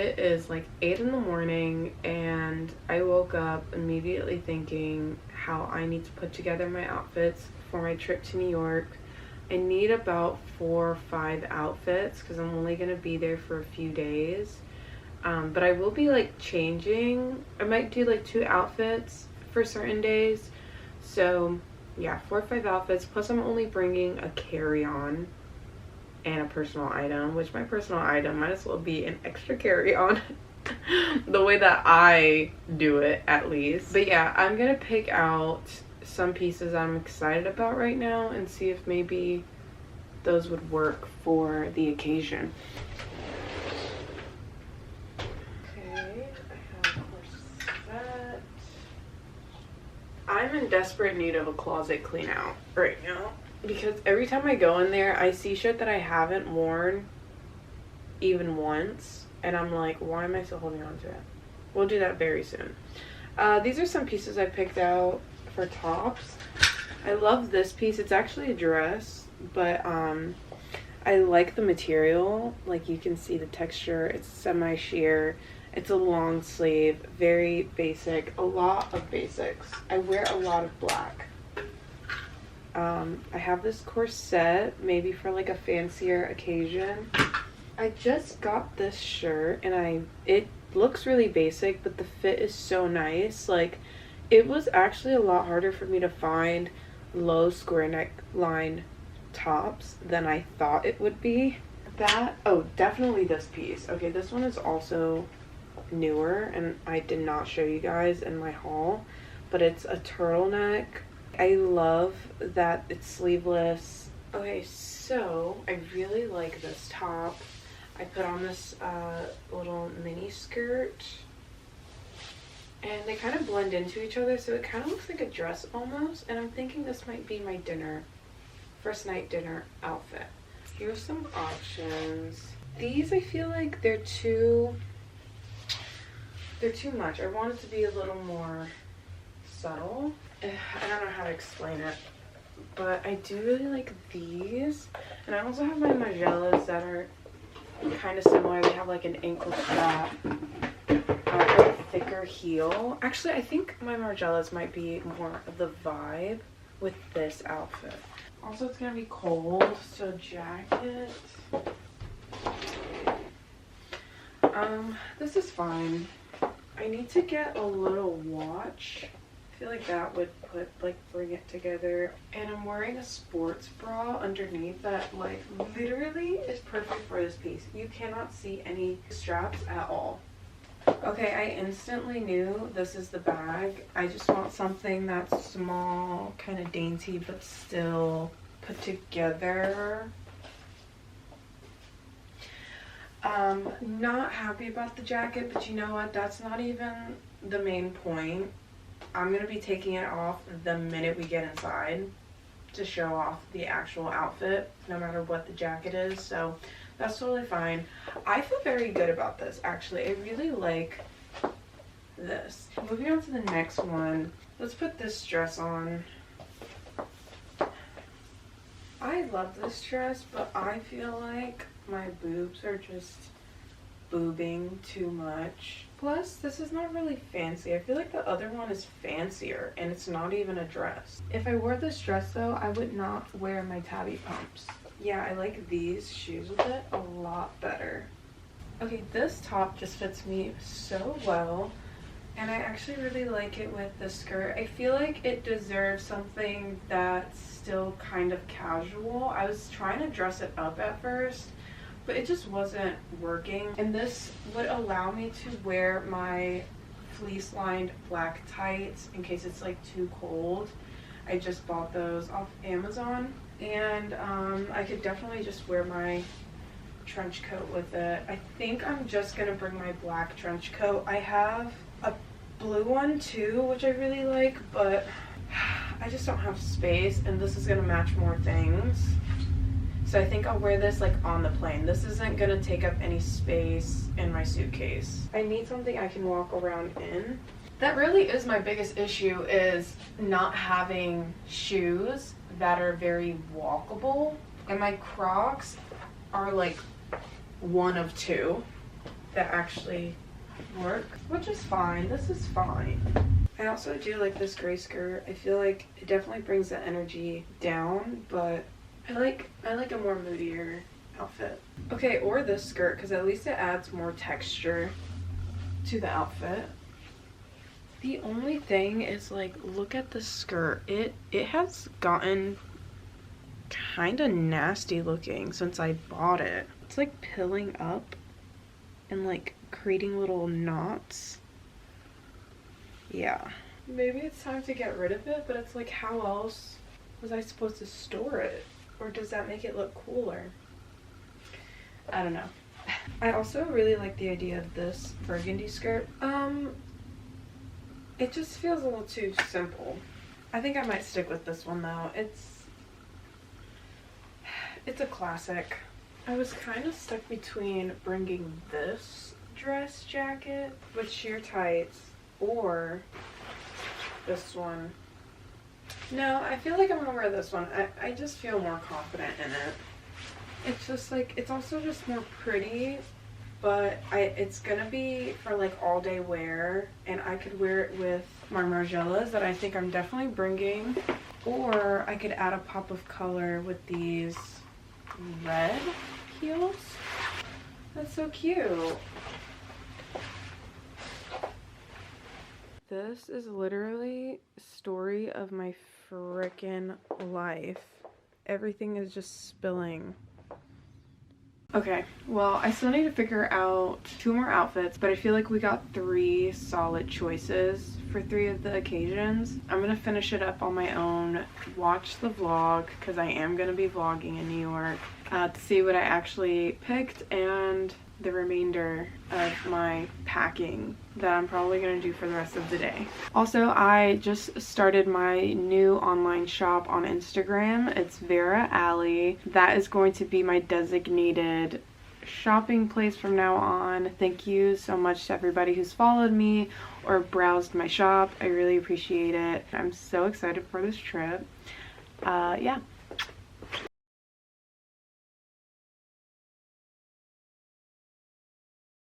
It is like 8 in the morning and I woke up immediately thinking how I need to put together my outfits for my trip to New York. I need about 4 or 5 outfits because I'm only going to be there for a few days. But I will be like changing. I might do like 2 outfits for certain days. So yeah, 4 or 5 outfits. Plus I'm only bringing a carry-on and a personal item, which my personal item might as well be an extra carry-on. The way that I do it, at least. But yeah, I'm gonna pick out some pieces I'm excited about right now and see if maybe those would work for the occasion. Okay, I have corset. I'm in desperate need of a closet clean out right now because every time I go in there, I see shit that I haven't worn even once, and I'm like, why am I still holding on to it? We'll do that very soon. These are some pieces I picked out for tops. I love this piece. It's actually a dress, but I like the material. Like, you can see the texture. It's semi-sheer. It's a long sleeve, very basic, a lot of basics. I wear a lot of black. I have this corset, maybe for like a fancier occasion. I just got this shirt and it looks really basic, but the fit is so nice. Like, it was actually a lot harder for me to find low square neckline tops than I thought it would be. Oh, definitely this piece. Okay, this one is also newer and I did not show you guys in my haul, but it's a turtleneck. I love that it's sleeveless. Okay, so I really like this top. I put on this little mini skirt and they kind of blend into each other, so it kind of looks like a dress almost, and I'm thinking this might be my first night dinner outfit. Here's some options. These, I feel like they're too much. I want it to be a little more subtle. I don't know how to explain it, but I do really like these. And I also have my Margielas that are kind of similar. They have like an ankle strap, a thicker heel. Actually, I think my Margielas might be more of the vibe with this outfit. Also, it's gonna be cold, so jacket. This is fine. I need to get a little watch. I feel like that would bring it together. And I'm wearing a sports bra underneath that like literally is perfect for this piece. You cannot see any straps at all. Okay, I instantly knew this is the bag. I just want something that's small, kind of dainty, but still put together. Not happy about the jacket, but you know what? That's not even the main point. I'm gonna be taking it off the minute we get inside to show off the actual outfit, no matter what the jacket is, so that's totally fine. I feel very good about this, actually. I really like this. Moving on to the next one, let's put this dress on. I love this dress, but I feel like my boobs are just boobing too much. Plus, this is not really fancy. I feel like the other one is fancier, and it's not even a dress. If I wore this dress, though, I would not wear my tabby pumps. Yeah, I like these shoes with it a lot better. Okay, this top just fits me so well, and I actually really like it with the skirt. I feel like it deserves something that's still kind of casual. I was trying to dress it up at first, but it just wasn't working. And this would allow me to wear my fleece lined black tights in case it's like too cold. I just bought those off Amazon, and I could definitely just wear my trench coat with it. I think I'm just gonna bring my black trench coat. I have a blue one too, which I really like, but I just don't have space, and this is gonna match more things. So I think I'll wear this like on the plane. This isn't gonna take up any space in my suitcase. I need something I can walk around in. That really is my biggest issue, is not having shoes that are very walkable. And my Crocs are like one of two that actually work, which is fine. This is fine. I also do like this gray skirt. I feel like it definitely brings the energy down, but I like a more moodier outfit. Okay, or this skirt, because at least it adds more texture to the outfit. The only thing is, like, look at the skirt. It has gotten kind of nasty looking since I bought it. It's like pilling up and like creating little knots. Yeah, maybe it's time to get rid of it, but it's like, how else was I supposed to store it? Or does that make it look cooler? I don't know. I also really like the idea of this burgundy skirt. It just feels a little too simple. I think I might stick with this one though. It's a classic. I was kind of stuck between bringing this dress jacket with sheer tights or this one. No, I feel like I'm gonna wear this one. I just feel more confident in it. It's just like, it's also just more pretty, but it's gonna be for like all day wear, and I could wear it with my margielas that I think I'm definitely bringing, or I could add a pop of color with these red heels. That's so cute. This is literally story of my frickin' life. Everything is just spilling. Okay, well, I still need to figure out 2 more outfits, but I feel like we got 3 solid choices for 3 of the occasions. I'm gonna finish it up on my own, watch the vlog, because I am gonna be vlogging in New York, to see what I actually picked and the remainder of my packing that I'm probably going to do for the rest of the day. Also, I just started my new online shop on Instagram. It's 𝓢𝓸𝓬𝓲𝓪𝓵𝓼. That is going to be my designated shopping place from now on. Thank you so much to everybody who's followed me or browsed my shop. I really appreciate it. I'm so excited for this trip. Yeah.